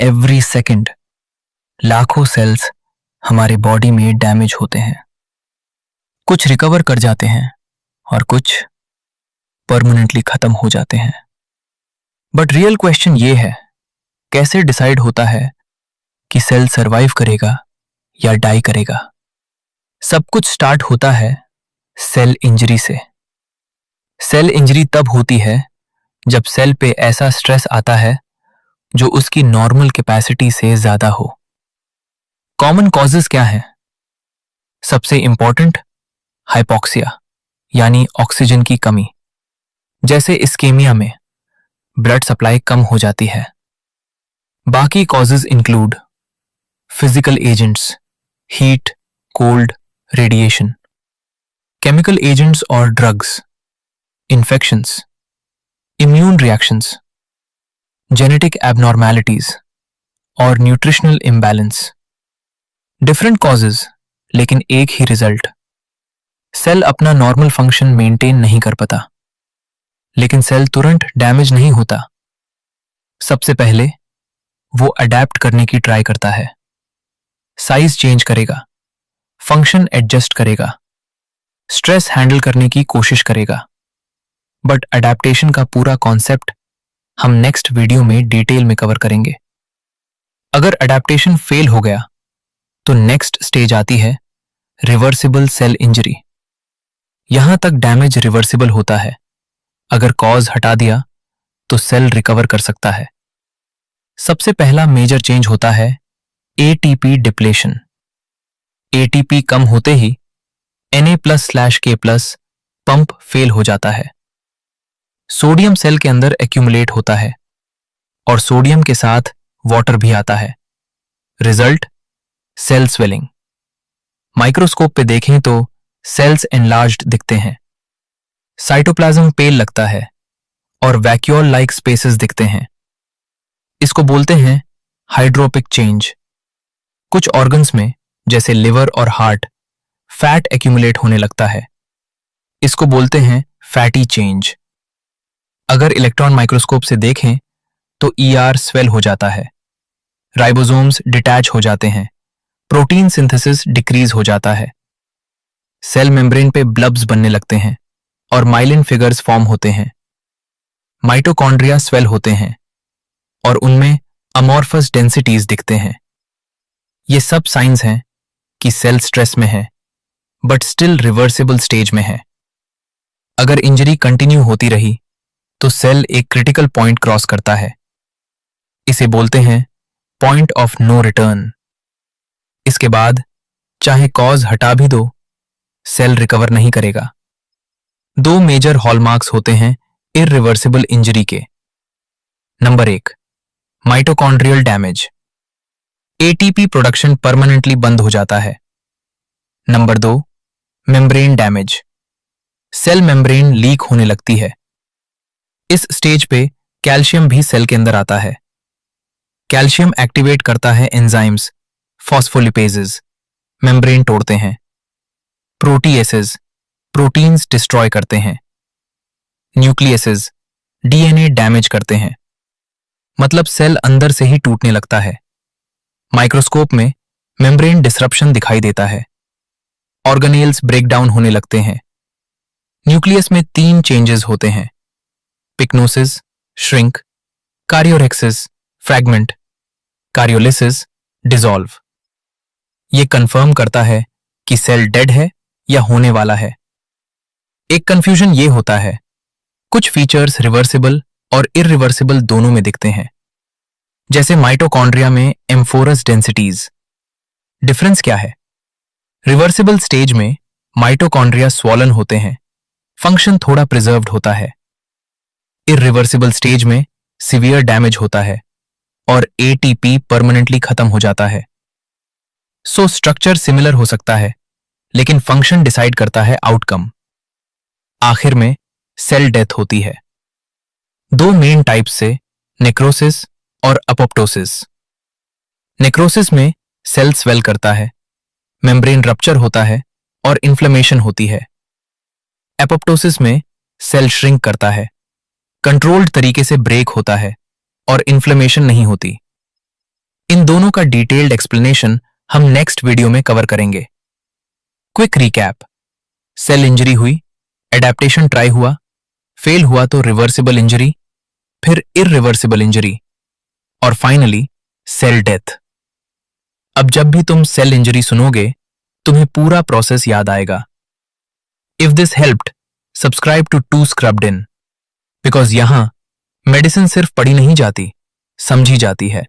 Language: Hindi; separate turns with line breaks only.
एवरी सेकंड लाखों सेल्स हमारे बॉडी में डैमेज होते हैं। कुछ रिकवर कर जाते हैं और कुछ परमानेंटली खत्म हो जाते हैं। बट रियल क्वेश्चन ये है, कैसे डिसाइड होता है कि सेल सरवाइव करेगा या डाई करेगा? सब कुछ स्टार्ट होता है सेल इंजरी से। सेल इंजरी तब होती है जब सेल पे ऐसा स्ट्रेस आता है जो उसकी नॉर्मल कैपेसिटी से ज्यादा हो। कॉमन कॉजेस क्या हैं? सबसे इंपॉर्टेंट, हाइपोक्सिया यानी ऑक्सीजन की कमी। जैसे इस्केमिया में ब्लड सप्लाई कम हो जाती है। बाकी causes include physical agents, heat, cold, radiation, chemical agents और drugs, infections, immune reactions, genetic abnormalities और न्यूट्रिशनल इम्बैलेंस। डिफरेंट कॉजेस लेकिन एक ही रिजल्ट। सेल अपना नॉर्मल फंक्शन मेंटेन नहीं कर पाता, लेकिन सेल तुरंत डैमेज नहीं होता। सबसे पहले वो अडेप्ट करने की ट्राई करता है। साइज चेंज करेगा, फंक्शन एडजस्ट करेगा, स्ट्रेस हैंडल करने की कोशिश करेगा। बट अडेप्टेशन का पूरा कॉन्सेप्ट हम नेक्स्ट वीडियो में डिटेल में कवर करेंगे। अगर अडेप्टेशन फेल हो गया तो नेक्स्ट स्टेज आती है रिवर्सिबल सेल इंजरी। यहां तक डैमेज रिवर्सिबल होता है। अगर कॉज हटा दिया तो सेल रिकवर कर सकता है। सबसे पहला मेजर चेंज होता है एटीपी डिप्लेशन। एटीपी कम होते ही Na+/K+ पंप फेल हो जाता है। सोडियम सेल के अंदर एक्यूमुलेट होता है और सोडियम के साथ वाटर भी आता है। Result, cell swelling. माइक्रोस्कोप पे देखें तो सेल्स एनलार्ज्ड दिखते हैं। साइटोप्लाज्म पेल लगता है और वैक्यूल लाइक स्पेसेस दिखते हैं। इसको बोलते हैं हाइड्रोपिक चेंज। कुछ ऑर्गन्स में जैसे लिवर और हार्ट फैट एक्यूमुलेट होने लगता है। इसको बोलते हैं फैटी चेंज। अगर इलेक्ट्रॉन माइक्रोस्कोप से देखें तो ईआर स्वेल हो जाता है, राइबोसोम्स डिटैच हो जाते हैं, प्रोटीन सिंथेसिस डिक्रीज हो जाता है, सेल मेम्ब्रेन पे ब्लब्स बनने लगते हैं और माइलिन फिगर्स फॉर्म होते हैं। माइटोकॉन्ड्रिया स्वेल होते हैं और उनमें अमॉर्फस डेंसिटीज दिखते हैं। ये सब साइंस हैं कि सेल स्ट्रेस में है बट स्टिल रिवर्सिबल स्टेज में है। अगर इंजरी कंटिन्यू होती रही तो सेल एक क्रिटिकल पॉइंट क्रॉस करता है। इसे बोलते हैं पॉइंट ऑफ नो रिटर्न। इसके बाद चाहे कॉज हटा भी दो, सेल रिकवर नहीं करेगा। दो मेजर हॉलमार्क्स होते हैं इररिवर्सिबल इंजरी के। Number 1, mitochondrial damage. ATP production permanently बंद हो जाता है। Number 2, membrane damage. Cell membrane leak होने लगती है। इस स्टेज पे कैल्शियम भी सेल के अंदर आता है। कैल्शियम एक्टिवेट करता है एंजाइम्स, फॉस्फोलिपेजेस, मेम्ब्रेन तोड़ते हैं। प्रोटीएसेस प्रोटीन्स डिस्ट्रॉय करते हैं। न्यूक्लियसेस डीएनए डैमेज करते हैं। मतलब सेल अंदर से ही टूटने लगता है। माइक्रोस्कोप में मेम्ब्रेन डिसरप्शन दिखाई देता है। ऑर्गेनेल्स ब्रेकडाउन होने लगते हैं। न्यूक्लियस में 3 चेंजेस होते हैं, पिक्नोसिस, श्रिंक, कार्योरेक्सिस, फ्रैगमेंट, कार्योलिसिस, डिसॉल्व। ये कंफर्म करता है कि सेल डेड है या होने वाला है। एक कंफ्यूजन ये होता है, कुछ फीचर्स रिवर्सिबल और इररिवर्सिबल दोनों में दिखते हैं। जैसे माइटोकॉन्ड्रिया में एम्फोरस डेंसिटीज। डिफरेंस क्या है? रिवर्सिबल स्टेज में माइटोकॉन्ड्रिया स्वॉलन होते हैं, फंक्शन थोड़ा प्रिजर्व्ड होता है। इररिवर्सिबल स्टेज में सीवियर डैमेज होता है और एटीपी परमानेंटली खत्म हो जाता है। सो स्ट्रक्चर सिमिलर हो सकता है, लेकिन फंक्शन डिसाइड करता है आउटकम। आखिर में सेल डेथ होती है। 2 मेन टाइप्स से, नेक्रोसिस और अपोप्टोसिस। नेक्रोसिस में सेल स्वेल करता है, मेम्ब्रेन रप्चर होता है और इन्फ्लेमेशन होती है। एपोप्टोसिस में सेल श्रिंक करता है, कंट्रोल्ड तरीके से ब्रेक होता है और इन्फ्लेमेशन नहीं होती। इन दोनों का डिटेल्ड एक्सप्लेनेशन हम नेक्स्ट वीडियो में कवर करेंगे। क्विक रिकैप, सेल इंजरी हुई, एडेप्टेशन ट्राई हुआ, फेल हुआ तो रिवर्सिबल इंजरी, फिर इररिवर्सिबल इंजरी और फाइनली सेल डेथ। अब जब भी तुम सेल इंजरी सुनोगे तुम्हें पूरा प्रोसेस याद आएगा। If this helped, subscribe to to Scrubbed In, because यहां मेडिसिन सिर्फ पढ़ी नहीं जाती, समझी जाती है।